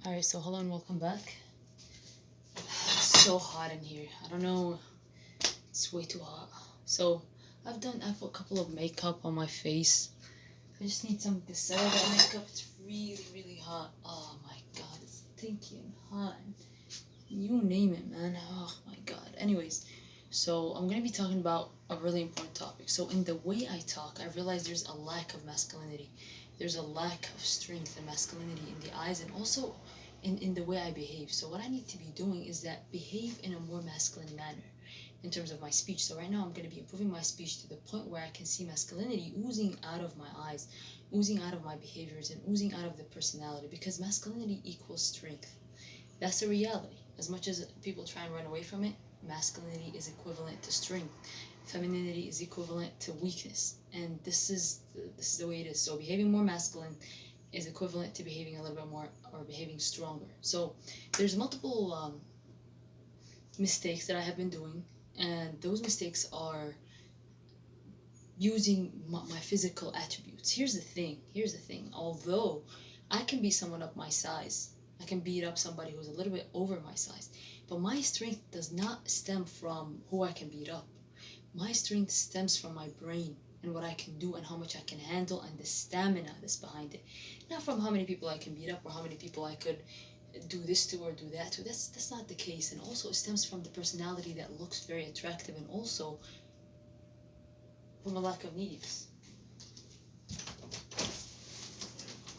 Alright, so hello and welcome back. It's so hot in here. I don't know. It's way too hot. So I put a couple of makeup on my face. I just need something to settle that makeup. It's really, really hot. Oh my god, it's stinking hot. You name it, man. Oh my god. Anyways, so I'm gonna be talking about a really important topic. So in the way I talk, I realize there's a lack of masculinity. There's a lack of strength and masculinity in the eyes and also in the way I behave. So what I need to be doing is that behave in a more masculine manner in terms of my speech. So right now I'm going to be improving my speech to the point where I can see masculinity oozing out of my eyes, oozing out of my behaviors, and oozing out of the personality, because masculinity equals strength. That's the reality. As much as people try and run away from it, masculinity is equivalent to strength. Femininity is equivalent to weakness, and this is the way it is. So behaving more masculine is equivalent to behaving a little bit more or behaving stronger. So there's multiple mistakes that I have been doing, and those mistakes are using my physical attributes. Here's the thing. Although I can be someone of my size, I can beat up somebody who's a little bit over my size, but my strength does not stem from who I can beat up. My strength stems from my brain and what I can do and how much I can handle and the stamina that's behind it. Not from how many people I can beat up or how many people I could do this to or do that to. That's not the case. And also it stems from the personality that looks very attractive and also from a lack of neediness.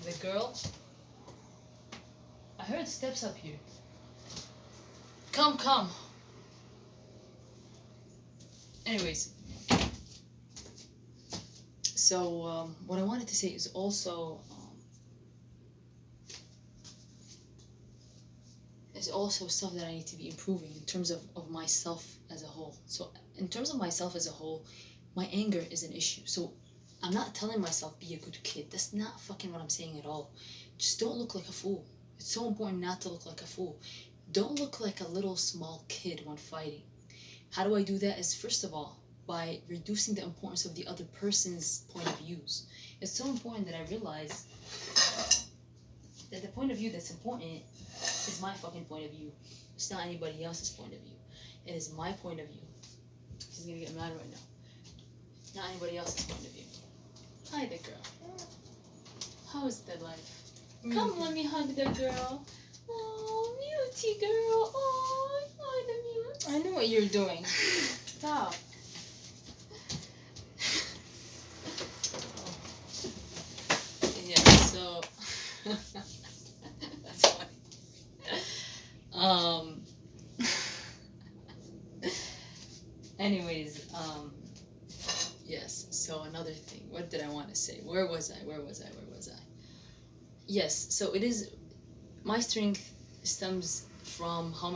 The girl, I heard steps up here. Come. Anyways, so what I wanted to say is also stuff that I need to be improving in terms of myself as a whole. So in terms of myself as a whole, my anger is an issue. So I'm not telling myself be a good kid. That's not fucking what I'm saying at all. Just don't look like a fool. It's so important not to look like a fool. Don't look like a little small kid when fighting. How do I do that? Is first of all by reducing the importance of the other person's point of views. It's so important that I realize that the point of view that's important is my fucking point of view. It's not anybody else's point of view. It is my point of view. She's gonna get mad right now. Not anybody else's point of view. Hi there, girl. How's the life? Come, let me hug the girl. Oh, Mutie girl. Oh, hi the mute. I know what you're doing. Stop. Yeah, so that's funny. Anyways, yes, so another thing. What did I want to say? Where was I? Yes, so it is my strength stems from how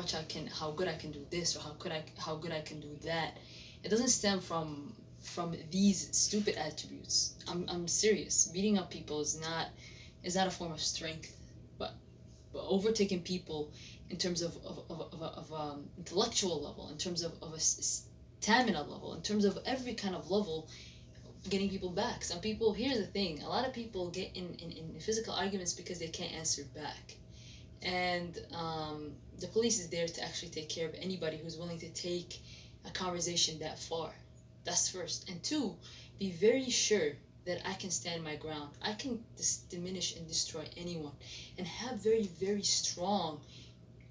good I can do this or how good I can do that. It doesn't stem from these stupid attributes. I'm serious. Beating up people is not a form of strength, but overtaking people in terms of intellectual level, in terms of a stamina level, in terms of every kind of level, getting people back. Some people, here's the thing, a lot of people get in physical arguments because they can't answer back. And the police is there to actually take care of anybody who's willing to take a conversation that far. That's first. And two, be very sure that I can stand my ground. I can diminish and destroy anyone and have very, very strong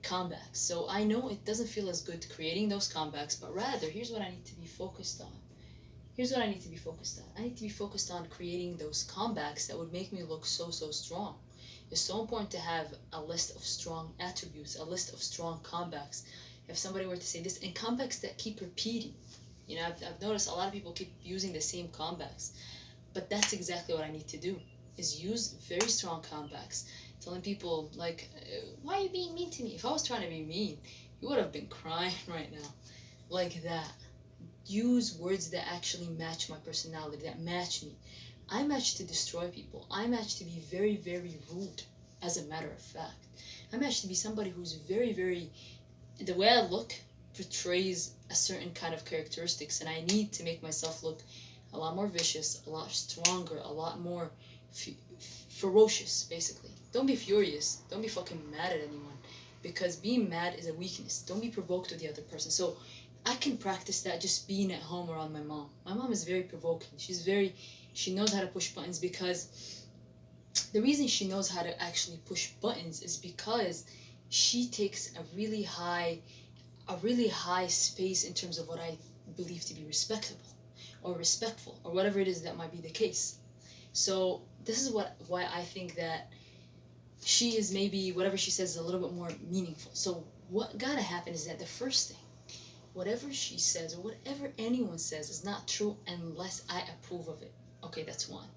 comebacks. So I know it doesn't feel as good creating those comebacks, but rather, here's what I need to be focused on. I need to be focused on creating those comebacks that would make me look so strong. It's so important to have a list of strong attributes, a list of strong comebacks. If somebody were to say this, and comebacks that keep repeating. You know, I've noticed a lot of people keep using the same comebacks. But that's exactly what I need to do, is use very strong comebacks. Telling people, like, why are you being mean to me? If I was trying to be mean, you would have been crying right now. Like that. Use words that actually match my personality, that match me. I match to destroy people. I match to be very, very rude, as a matter of fact. I match to be somebody who's very, very... The way I look portrays a certain kind of characteristics, and I need to make myself look a lot more vicious, a lot stronger, a lot more ferocious, basically. Don't be furious. Don't be fucking mad at anyone. Because being mad is a weakness. Don't be provoked with the other person. So I can practice that just being at home around my mom. My mom is very provoking. She knows how to push buttons, because the reason she knows how to actually push buttons is because she takes a really high space in terms of what I believe to be respectable or respectful or whatever it is that might be the case. So this is why I think that she is, maybe whatever she says is a little bit more meaningful. So what gotta happen is that the first thing, whatever she says or whatever anyone says is not true unless I approve of it. Okay, that's one.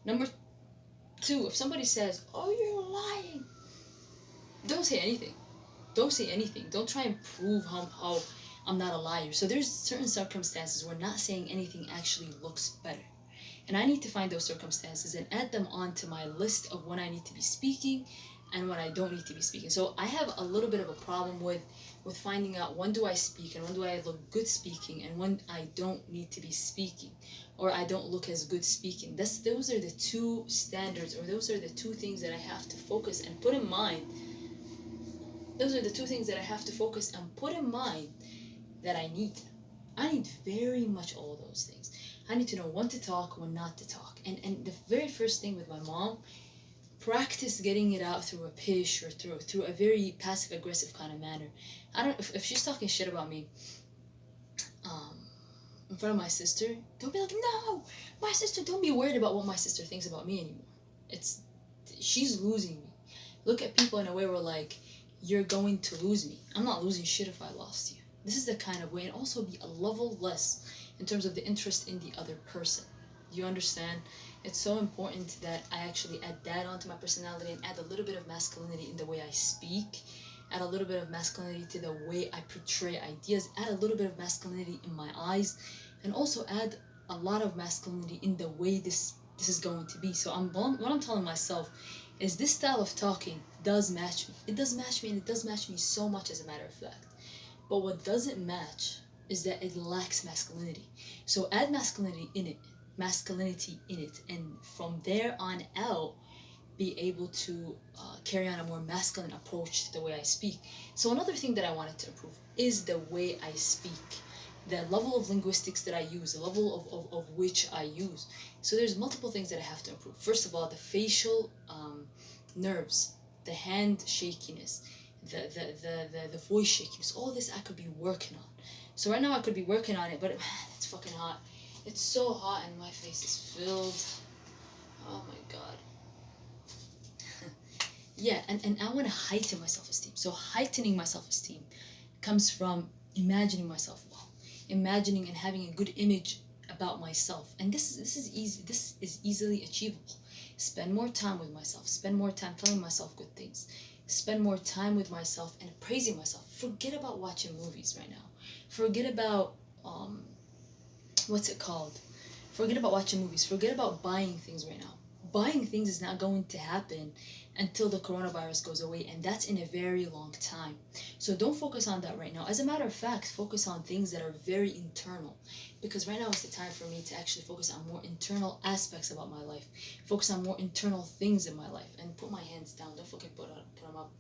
Number two, if somebody says, "Oh, you're lying," don't say anything. Don't say anything. Don't try and prove how I'm not a liar. So there's certain circumstances where not saying anything actually looks better. And I need to find those circumstances and add them onto my list of when I need to be speaking and when I don't need to be speaking. So I have a little bit of a problem with finding out when do I speak and when do I look good speaking and when I don't need to be speaking or I don't look as good speaking. Those are the two standards, or those are the two things that I have to focus and put in mind. Those are the two things that I have to focus and put in mind that I need. I need very much all those things. I need to know when to talk, when not to talk. And the very first thing with my mom, practice getting it out through a pish or through a very passive aggressive kind of manner. I don't if she's talking shit about me um in front of my sister, don't be like, "No, my sister," don't be worried about what my sister thinks about me anymore. It's She's losing me. Look at people in a way where, like, you're going to lose me. I'm not losing shit if I lost you. This is the kind of way, and also be a level less in terms of the interest in the other person. Do you understand? It's so important that I actually add that onto my personality and add a little bit of masculinity in the way I speak, add a little bit of masculinity to the way I portray ideas, add a little bit of masculinity in my eyes, and also add a lot of masculinity in the way this is going to be. So what I'm telling myself is this style of talking does match me. It does match me, and it does match me so much, as a matter of fact. But what doesn't match is that it lacks masculinity. So add masculinity in it, and from there on out, be able to carry on a more masculine approach to the way I speak. So another thing that I wanted to improve is the way I speak, the level of linguistics that I use, the level of which I use. So there's multiple things that I have to improve. First of all, the facial nerves, the hand shakiness, the voice shakiness, all this I could be working on. So right now I could be working on it, but man, it's fucking hot. It's so hot and my face is filled. Oh my god. Yeah, and I want to heighten my self-esteem. So heightening my self-esteem comes from imagining myself well, imagining and having a good image about myself. And this is easy. This is easily achievable. Spend more time with myself. Spend more time telling myself good things. Spend more time with myself and praising myself. Forget about watching movies right now. Forget about what's it called? Forget about watching movies. Forget about buying things right now. Buying things is not going to happen until the coronavirus goes away, and that's in a very long time. So don't focus on that right now. As a matter of fact, focus on things that are very internal, because right now is the time for me to actually focus on more internal aspects about my life. Focus on more internal things in my life, and put my hands down. Don't fucking put them up.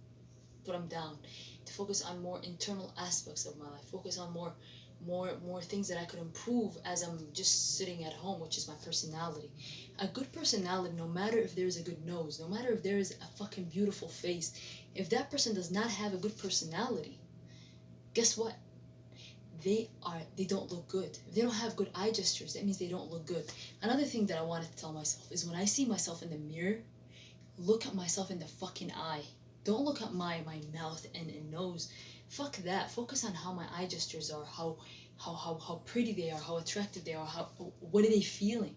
Put them down. To focus on more internal aspects of my life. Focus on more things that I could improve as I'm just sitting at home, which is my personality. A good personality, no matter if there's a good nose, no matter if there is a fucking beautiful face, if that person does not have a good personality, guess what? They don't look good. If they don't have good eye gestures, that means they don't look good. Another thing that I wanted to tell myself is when I see myself in the mirror, look at myself in the fucking eye. Don't look at my mouth and nose. Fuck that. Focus on how my eye gestures are, how pretty they are, how attractive they are, what are they feeling.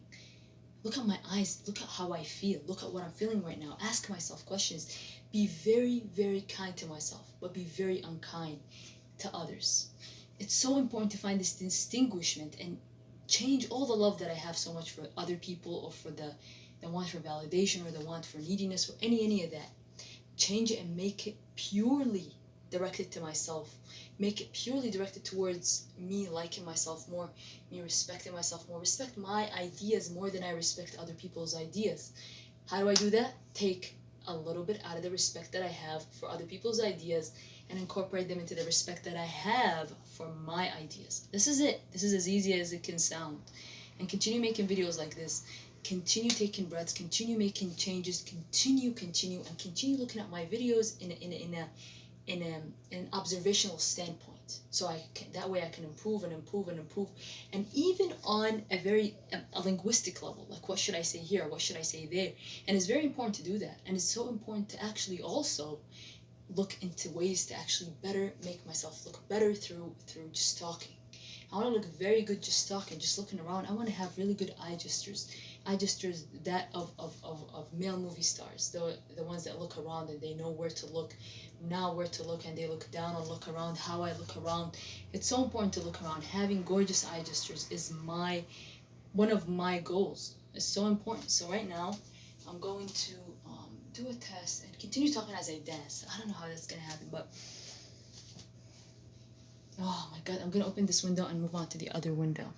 Look at my eyes. Look at how I feel. Look at what I'm feeling right now. Ask myself questions. Be very, very kind to myself, but be very unkind to others. It's so important to find this distinguishment and change all the love that I have so much for other people, or for the want for validation, or the want for neediness, or any of that. Change it and make it purely directed to myself. Make it purely directed towards me liking myself more, me respecting myself more, respect my ideas more than I respect other people's ideas. How do I do that? Take a little bit out of the respect that I have for other people's ideas and incorporate them into the respect that I have for my ideas. This is it. This is as easy as it can sound. And continue making videos like this. Continue taking breaths. Continue making changes. Continue, and continue looking at my videos in an observational standpoint. So that way I can improve and improve and improve. And even on a linguistic level, like what should I say here? What should I say there? And it's very important to do that. And it's so important to actually also look into ways to actually better make myself look better through just talking. I want to look very good just talking, just looking around. I want to have really good eye gestures that of male movie stars, the ones that look around and they know where to look, and they look down and look around, how I look around. It's so important to look around. Having gorgeous eye gestures is one of my goals. It's so important. So right now, I'm going to do a test and continue talking as I dance. I don't know how that's gonna happen, but oh my god, I'm gonna open this window and move on to the other window.